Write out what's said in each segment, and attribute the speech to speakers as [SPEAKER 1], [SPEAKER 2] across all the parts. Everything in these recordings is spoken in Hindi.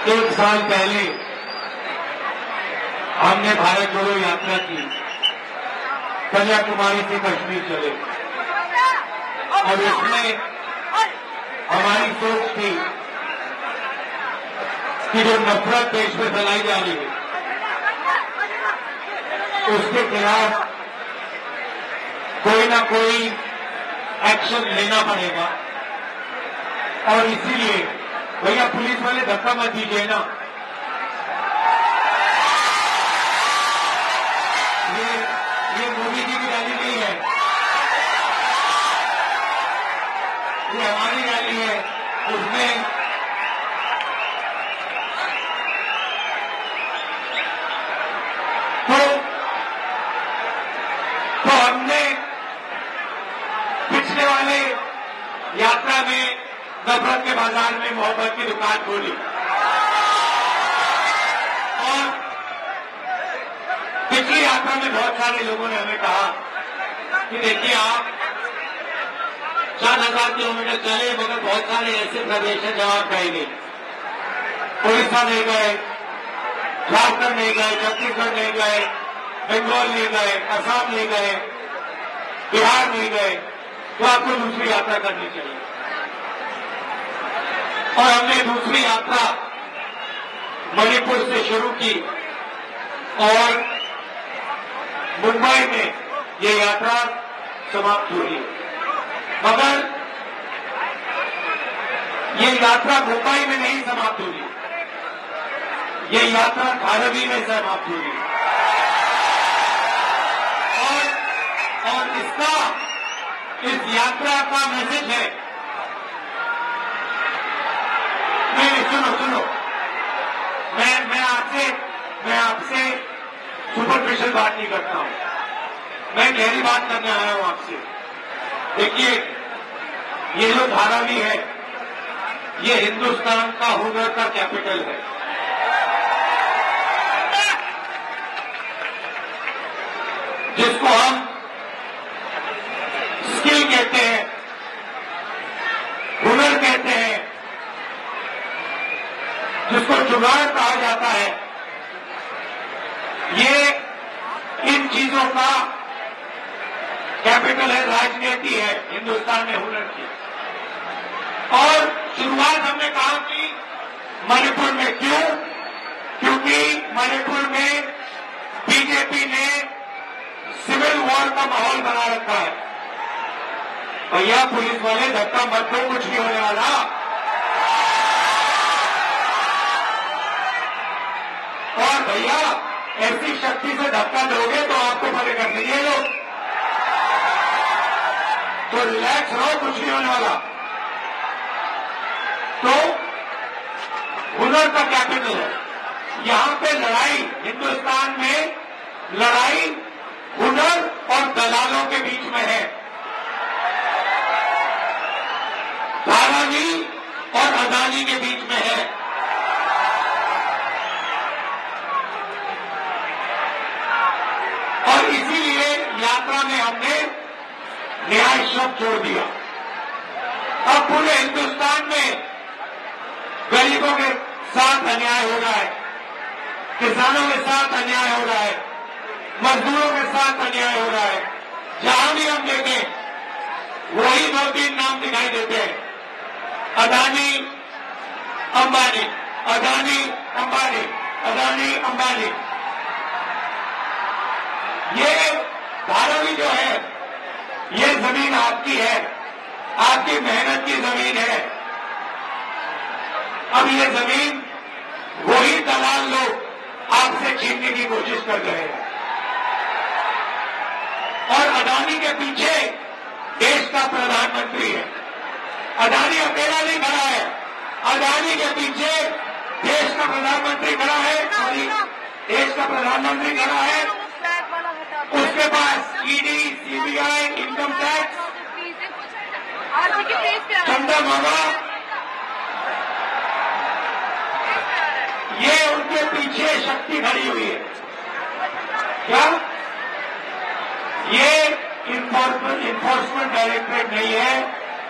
[SPEAKER 1] एक साल पहले हमने भारत जोड़ो यात्रा की, कन्याकुमारी से कश्मीर चले और इसमें हमारी सोच थी कि जो नफरत देश में फैलाई जा रही है उसके खिलाफ कोई ना कोई एक्शन लेना पड़ेगा। और इसीलिए भैया पुलिस वाले धक्का मत दीजिए ना, ये मोदी जी की रैली नहीं है, ये हमारी रैली है। उसमें तो हमने पिछले वाले यात्रा में नफरत के बाजार में मोहब्बत की दुकान खोली और पिछली यात्रा में बहुत सारे लोगों ने हमें कहा कि देखिए आप 4,000 किलोमीटर चले मगर बहुत सारे ऐसे प्रदेश हैं जहां आप गए नहीं, उड़ीसा नहीं गए, झारखंड नहीं गए, छत्तीसगढ़ नहीं गए, बंगाल नहीं गए, असम नहीं गए, बिहार नहीं गए, तो आपको दूसरी यात्रा करनी चाहिए। और हमने दूसरी यात्रा मणिपुर से शुरू की और मुंबई में ये यात्रा समाप्त हुई। मगर ये यात्रा मुंबई में नहीं समाप्त हुई, ये यात्रा धारावी में समाप्त हुई। और इस यात्रा का मैसेज है, सुनो, मैं आपसे सुपरफिशियल बात नहीं करता हूं, मैं गहरी बात करने आया हूं आपसे। देखिए ये जो धारावी है ये हिंदुस्तान का हुनर का कैपिटल है। जिसको हम स्किल कहते हैं, हुनर कहते हैं, जिसको जुगाड़ कहा जाता है, ये इन चीजों का कैपिटल है, राजनीति है हिंदुस्तान में हुनर की। और शुरुआत हमने कहा कि मणिपुर में क्यों? क्योंकि मणिपुर में बीजेपी ने सिविल वॉर का माहौल बना रखा है। भैया पुलिस वाले धक्का मत दो, कुछ नहीं होने वाला। और भैया ऐसी शक्ति से धक्का दोगे तो आपको परे कर देंगे लोग, तो रिलैक्स रहो, कुछ नहीं होने वाला। तो हुनर का कैपिटल है, यहां पे लड़ाई, हिंदुस्तान में लड़ाई हुनर और दलालों के बीच में है, धारावी और अदानी के बीच में है। और इसीलिए यात्रा में हमने न्याय शब्द जोड़ दिया। अब पूरे हिंदुस्तान में गरीबों के साथ अन्याय हो रहा है, किसानों के साथ अन्याय हो रहा है, मजदूरों के साथ अन्याय हो रहा है। जहां भी हम देखें वही 2-3 नाम दिखाई देते हैं, अदानी अंबानी, अदानी अंबानी, अदानी अंबानी। ये धारावी जो है ये जमीन आपकी है, आपकी मेहनत की जमीन है। अब ये जमीन वही दलाल लोग आपसे छीनने की कोशिश कर रहे हैं। और अदानी के पीछे देश का प्रधानमंत्री है, अदानी अकेला नहीं खड़ा है, अदानी के पीछे देश का प्रधानमंत्री खड़ा है, देश का प्रधानमंत्री खड़ा है, उसके पास ईडी, सीबीआई, इनकम टैक्स, चंदा मामा, ये उनके पीछे शक्ति खड़ी हुई है। क्या ये इन्फोर्समेंट डायरेक्टरेट नहीं है,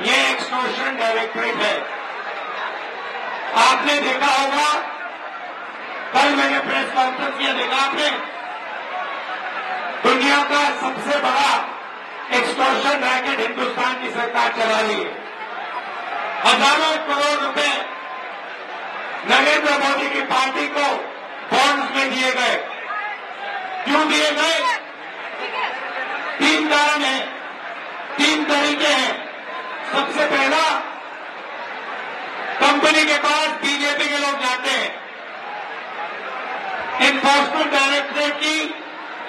[SPEAKER 1] ये एक्सटॉर्शन डायरेक्टरेट है। आपने देखा होगा ऑब्जर्व किया देखा आपने, दुनिया का सबसे बड़ा एक्सटॉर्शन रैकेट हिंदुस्तान की सरकार चला रही है। हजारों करोड़ रुपए नरेंद्र मोदी की पार्टी को बॉन्ड्स में दिए गए। क्यों दिए गए? 3 कारण है, 3 तरीके हैं। सबसे पहला, कंपनी के पास बीजेपी के लोग जाते हैं, एनफोर्समेंट डायरेक्टरेट की,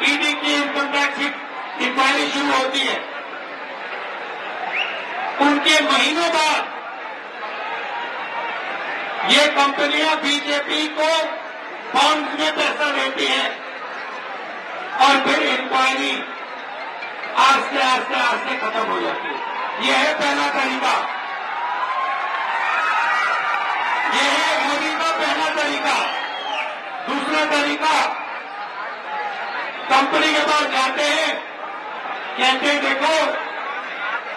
[SPEAKER 1] ईडी की इनकम टैक्स की इंक्वायरी शुरू होती है। उनके महीनों बाद ये कंपनियां बीजेपी को बॉन्ड्स में पैसा देती हैं और फिर इंक्वायरी आस्ते आस्ते आस्ते खत्म हो जाती है। यह है पहला तरीका, यह है मोदी का पहला तरीका। दूसरा तरीका, कंपनी के पास जाते हैं, कहते हैं देखो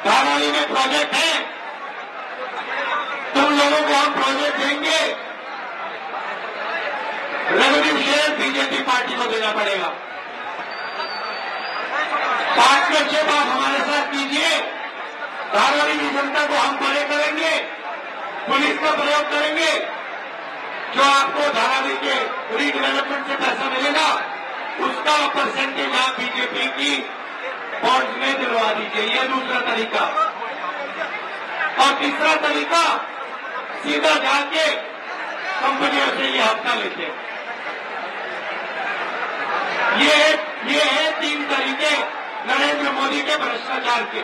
[SPEAKER 1] धारावी में प्रोजेक्ट है, तुम लोगों को हम प्रोजेक्ट देंगे, रेवेन्यू शेयर बीजेपी पार्टी को देना पड़ेगा, पार्टनरशिप आप हमारे साथ कीजिए, धारावी की जनता को हम बड़े करेंगे, पुलिस का प्रयोग करेंगे, जो आपको धारावी के रीडेवलपमेंट से पैसा मिलेगा उसका परसेंटेज आप बीजेपी की बॉन्ड्स में दिलवा दीजिए। यह दूसरा तरीका। और तीसरा तरीका, सीधा जाके कंपनियों से ये हफ्ता लेते हैं। ये है 3 तरीके नरेंद्र मोदी के भ्रष्टाचार के।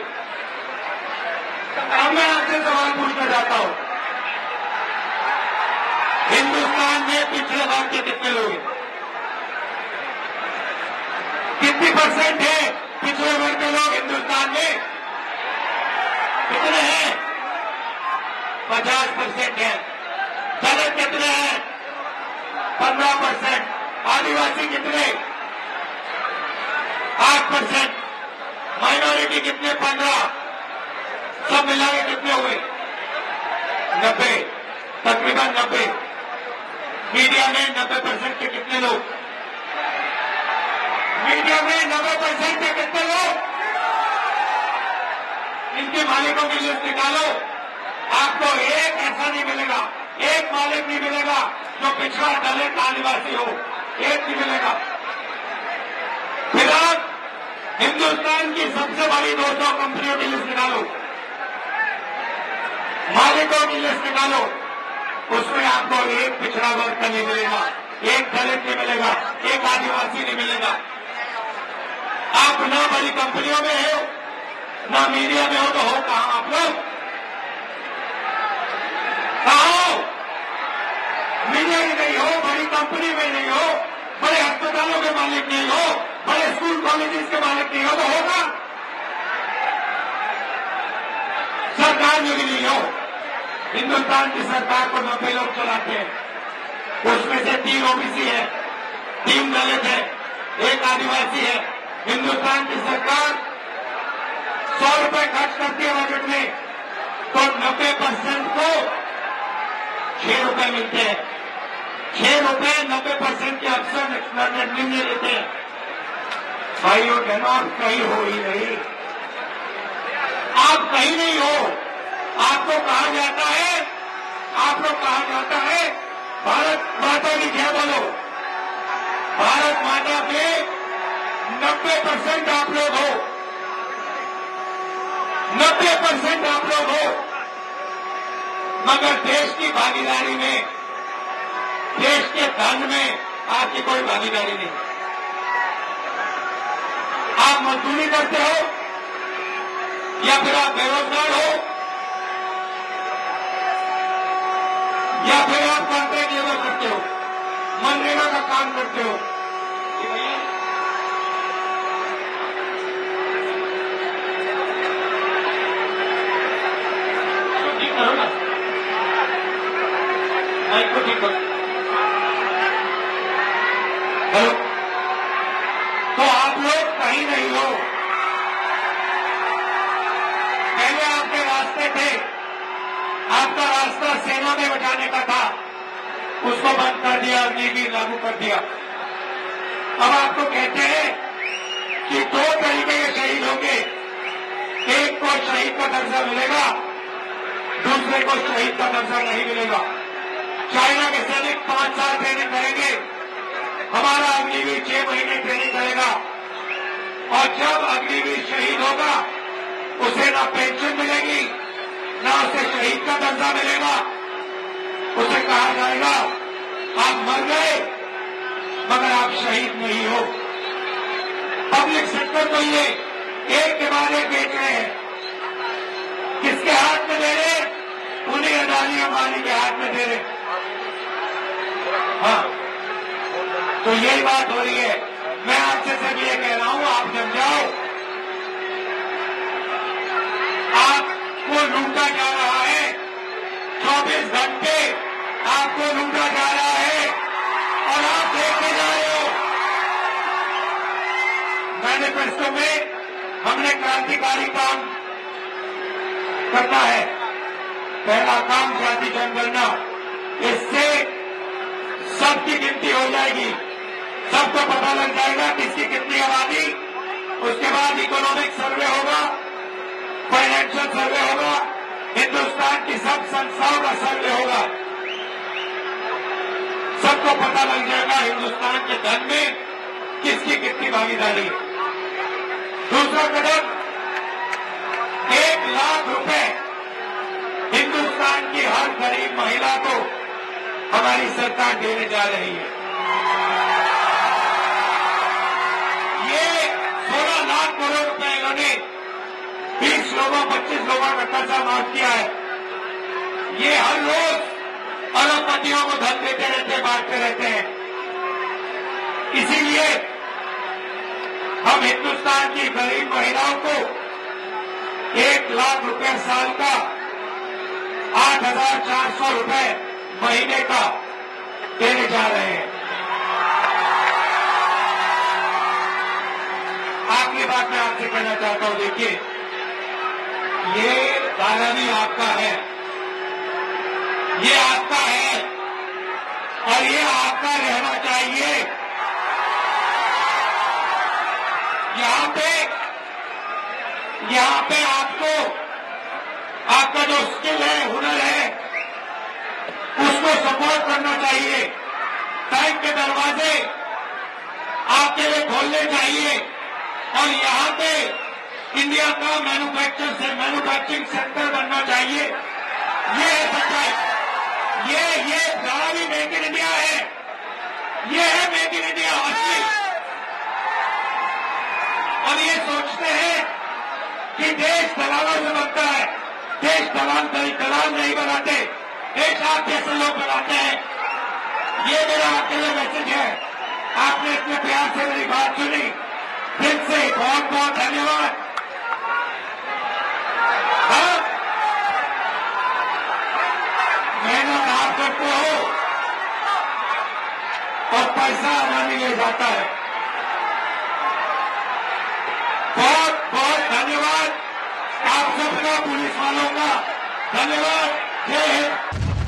[SPEAKER 1] अब मैं आपसे सवाल पूछना चाहता हूं, हिंदुस्तान में पिछड़े वर्ग के कितने लोग हैं? कितनी परसेंट है पिछड़े वर्ग के लोग हिंदुस्तान में? कितने हैं? 50% है। दलित कितने हैं? 15%। आदिवासी कितने? 8%। माइनॉरिटी कितने? 15। सब मिला के कितने हुए? 90, तकरीबन 90। मीडिया में 90% के कितने लोग? मीडिया में 90% के कितने लोग? इनके मालिकों की लिस्ट निकालो, आपको एक ऐसा नहीं मिलेगा, एक मालिक नहीं मिलेगा जो पिछड़ा दलित आदिवासी हो, एक नहीं मिलेगा। फिर आप हिंदुस्तान की सबसे बड़ी 200 कंपनियों की लिस्ट निकालो, मालिकों की लिस्ट निकालो, उसमें आपको एक पिछड़ा वर्ग का नहीं मिलेगा, एक दलित नहीं मिलेगा, एक आदिवासी नहीं मिलेगा। आप ना बड़ी कंपनियों में हो, ना मीडिया में हो, तो हो कहां आप लोग? कहां हो? मीडिया में नहीं हो, बड़ी कंपनी में नहीं हो, बड़े अस्पतालों के मालिक नहीं हो, बड़े स्कूल कॉलेजेस के मालिक नहीं हो, तो होगा? सरकार में भी नहीं हो। हिंदुस्तान की सरकार को 90 लोग चलाते हैं, उसमें से 3 ओबीसी है, 3 दलित है, 1 आदिवासी है। हिंदुस्तान की सरकार 100 रुपए खर्च करती है बजट में, तो 90% को 6 रुपए मिलते हैं। 6 रुपए 90% के अफसर निर्णय लेते हैं। भाइयों बहनों, आप कहीं हो ही नहीं, आप कहीं नहीं हो। आपको कहा जाता है, आप लोग कहा जाता है भारत माता की जय बोलो। भारत माता के 90% आप लोग हो, 90% आप लोग हो, मगर देश की भागीदारी में, देश के धन में आपकी कोई भागीदारी नहीं। आप मजदूरी करते हो या फिर आप बेरोजगार हो या फिर आप कॉन्ट्रैक्ट लेबर करते हो, मनरेगा का काम करते हो। ठीक करो ना, माइक को ठीक करो। हेलो, तो आप लोग कहीं नहीं हो। पहले आपके रास्ते थे, आपका रास्ता सेना में बचाने का था, उसको बंद कर दिया, नीति लागू कर दिया। अब आपको कहते हैं कि दो तरीके के शहीद होंगे, एक को शहीद का दर्जा मिलेगा, दूसरे को शहीद का दर्जा नहीं मिलेगा। चाइना के सैनिक 5 साल ट्रेनिंग करेंगे, हमारा अग्निवीर 6 महीने ट्रेनिंग करेगा, और जब अग्निवीर शहीद होगा उसे ना पेंशन मिलेगी, ना उसे शहीद का दर्जा मिलेगा। उसे कहा जाएगा आप मर गए मगर आप शहीद नहीं हो। पब्लिक सेक्टर को ये एक के बाद एक बेच रहे हैं। किसके हाथ में दे रहे? उन्हीं अदानी अंबानी के हाथ में दे रहे। हाँ, तो यही बात हो रही है। मैं आपसे सिर्फ ये कह रहा हूं, आप समझाओ, आपको लूटा जा रहा है, 24 घंटे आपको लूटा जा रहा है और आप देखते जा रहे हो। मैनिफेस्टो में हमने क्रांतिकारी काम करना है। पहला काम जाति जनगणना, इससे सबकी गिनती हो जाएगी, सबको पता लग जाएगा किसकी कितनी आबादी। उसके बाद इकोनॉमिक सर्वे होगा, फाइनेंशियल सर्वे होगा, हिंदुस्तान की सब संस्थाओं का सर्वे होगा। सबको पता लग जाएगा हिंदुस्तान के धन में किसकी कितनी भागीदारी है। दूसरा कदम, 1 लाख रुपए हिंदुस्तान की हर गरीब महिला को हमारी सरकार देने जा रही है। ये 16 लाख करोड़ रुपए इन्होंने 20 लोगों 25 लोगों का कर्जा माफ किया है। ये हर रोज अरबपतियों को धन देते रहते हैं, बांटते रहते हैं। इसीलिए हम हिंदुस्तान की गरीब महिलाओं को 1 लाख रुपए साल का, 8,400 रुपए महीने का देने जा रहे हैं। आखिरी बात मैं आपसे कहना चाहता हूं, देखिए, ये दाना भी आपका है, ये आपका है और ये आपका रहना चाहिए। यहाँ पे आपको आपका जो स्किल है, हुनर है, उसको सपोर्ट करना चाहिए। बैंक के दरवाजे आपके लिए खोलने चाहिए और यहाँ पे इंडिया का मैन्युफैक्चरिंग सेक्टर बनना चाहिए। ये है सच्चाई। ये जहां भी मेक इन इंडिया है, ये है मेक इन इंडिया असली। और ये सोचते हैं कि देश दलालों से बनता है। देश दलाल नहीं बनाते, देश आप जैसे लोग बनाते हैं। ये मेरा आपके लिए मैसेज है। आपने इतने प्यार से मेरी बात सुनी, दिल से बहुत बहुत धन्यवाद। हाँ, मेहनत आप करते हो और पैसा अदानी ले जाता है। बहुत बहुत धन्यवाद आप सबका, पुलिस वालों का धन्यवाद। जय हिंद।